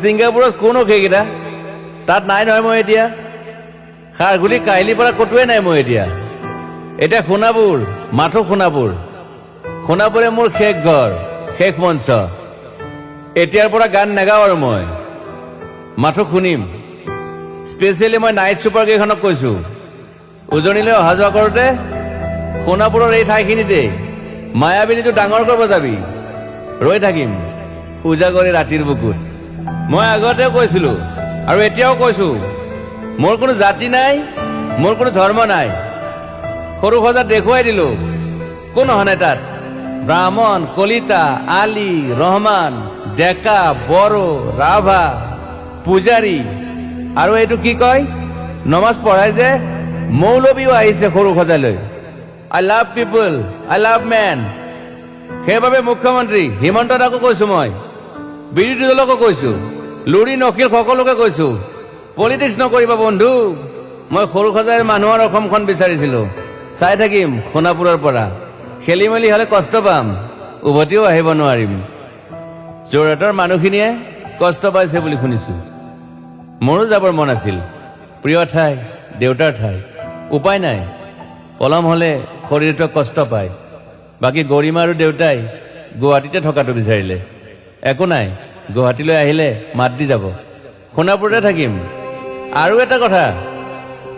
ছিংগাপুৰত কোনো সেইকেইটা তাত নাই নহয়। মই এতিয়া খাৰঘুলি কাহিলীৰ পৰা ক'তোৱে নাই। মই এতিয়া সোণাপুৰ, মাথো সোণাপুৰে মোৰ শেষ ঘৰ, শেষ মঞ্চ। এতিয়াৰ পৰা গান নাগাওঁ আৰু মই মাথো শুনিম। স্পেচিয়েলি মই নাইট ছুপাৰ কেইখনক কৈছো, উজনিলৈ অহা যোৱা কৰোঁতে সোণাপুৰৰ এই ঠাইখিনিতে মায়াবিনীটো ডাঙৰকৈ বজাবি। ৰৈ থাকিম উজাগৰি ৰাতিৰ বুকুত। মই আগতেও কৈছিলো আৰু এতিয়াও কৈছো, মোৰ কোনো জাতি নাই, মোৰ কোনো ধৰ্ম নাই। সৰু সজাত দেখুৱাই দিলো কোন হনে তাত ব্ৰাহ্মণ, কলিতা, আলী, ৰহমান, ডেকা, বড়ো, ৰাভা, পূজাৰী আৰু এইটো কি কয় নমাজ পঢ়াই যে মৌলবীও আহিছে সৰু সজালৈ। I love people, I love man. সেইবাবে মুখ্যমন্ত্ৰী হিমন্ত দাকো কৈছো, মই বিৰোধী দলকো কৈছো, লুৰি নকিল সকলোকে কৈছো, পলিটিক্স নকৰিবা বন্ধু। মই সৰু সজাইৰ মানুহৰ অসমখন বিচাৰিছিলো। চাই থাকিম সোণাপুৰৰ পৰা। খেলি মেলি হলে কষ্ট পাম, উভতিও আহিব নোৱাৰিম। যোৰহাটৰ মানুহখিনিয়ে কষ্ট পাইছে বুলি শুনিছো। মোৰো যাবৰ মন আছিল। প্ৰিয় ঠাই, দেউতাৰ ঠাই। উপায় নাই, পলম হলে শৰীৰটোৱে কষ্ট পায়। বাকী গৰিমা আৰু দেউতাই গুৱাহাটীতে থকাটো বিচাৰিলে। একো নাই, গুৱাহাটীলৈ আহিলে মাত দি যাব। সোণাপুৰতে থাকিম। আৰু এটা কথা,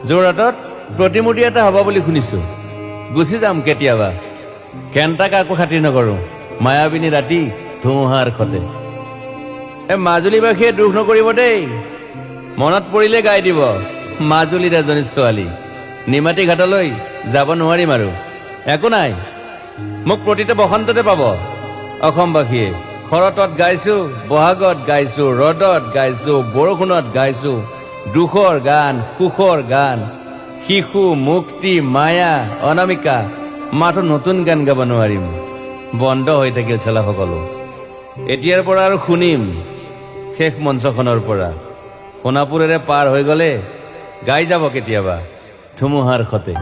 যোৰহাটত প্ৰতিমূৰ্তি এটা হ'ব বুলি শুনিছো। গুচি যাম কেতিয়াবা। কেণ্টাক আকৌ খাতিৰ নকৰো। মায়াবিনী ৰাতি ধুমুহাৰ সতে। মাজুলীবাসীয়ে দুখ নকৰিব দেই, মনত পৰিলে গাই দিব মাজুলীৰ এজনী ছোৱালী। নিমাতী ঘাটলৈ যাব নোৱাৰিম আৰু। একো নাই, মোক প্ৰতিটো বসন্ততে পাব অসমবাসীয়ে। শৰতত গাইছো, বহাগত গাইছো, ৰ'দত গাইছো, বৰষুণত গাইছো দুখৰ গান, সুখৰ গান। শিশু, মুক্তি, মায়া, অনামিকা। মাথো নতুন গান গাব নোৱাৰিম, বন্ধ হৈ থাকিল চেলা সকলো। এতিয়াৰ পৰা আৰু শুনিম শেষ মঞ্চখনৰ পৰা। সোণাপুৰেৰে পাৰ হৈ গলে গাই যাব কেতিয়াবা ধুমুহাৰ সতে।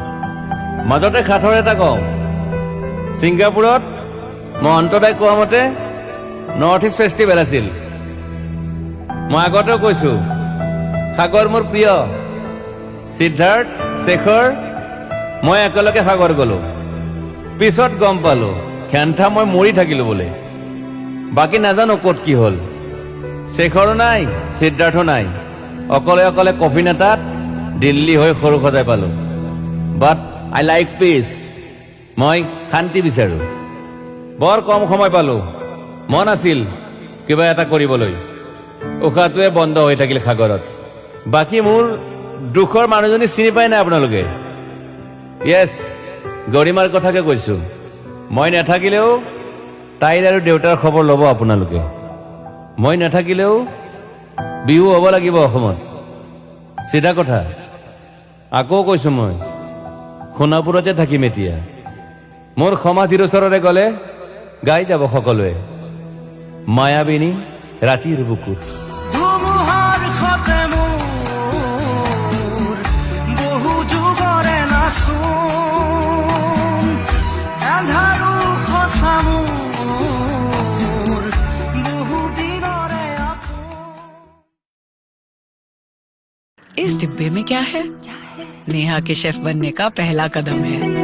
মাজতে সাঁথৰ এটা কওঁ, ছিংগাপুৰত মহন্তদাই কোৱা মতে নৰ্থ ইষ্ট ফেষ্টিভেল আছিল। মই আগতেও কৈছো, সাগৰ মোৰ প্ৰিয়। সিদ্ধাৰ্থ, শেখৰ, মই একেলগে সাগৰ গলো। পিছত গম পালো খেন্থা মই মৰি থাকিলো বোলে। বাকী নাজানো ক'ত কি হ'ল। শেখৰো নাই, সিদ্ধাৰ্থো নাই। অকলে অকলে কফি নেতাত দিল্লী হৈ সৰু সজাই পালো। বাট আই লাইক পিচ। মই শান্তি বিচাৰো। বৰ কম সময় পালো, মন আছিল কিবা এটা কৰিবলৈ। উশাহটোৱে বন্ধ হৈ থাকিল সাগৰত। বাকী মোৰ দুখৰ মানুহজনী চিনি পাই নাই আপোনালোকে? য়েছ, গৰিমাৰ কথাকে কৈছো। মই নাথাকিলেও তাইৰ আৰু দেউতাৰ খবৰ ল'ব আপোনালোকে। মই নাথাকিলেও বিহু হ'ব লাগিব অসমত। চিধা কথা। আকৌ কৈছো, মই সোণাপুৰতে থাকিম এতিয়া। মোৰ সমাধিৰ ওচৰৰে গলে গাই যাব সকলোৱে মায়াবিনী ৰাতিৰ বুকুত। इस डिब्बे में क्या है? नेहा के शेफ बनने का पहला कदम है।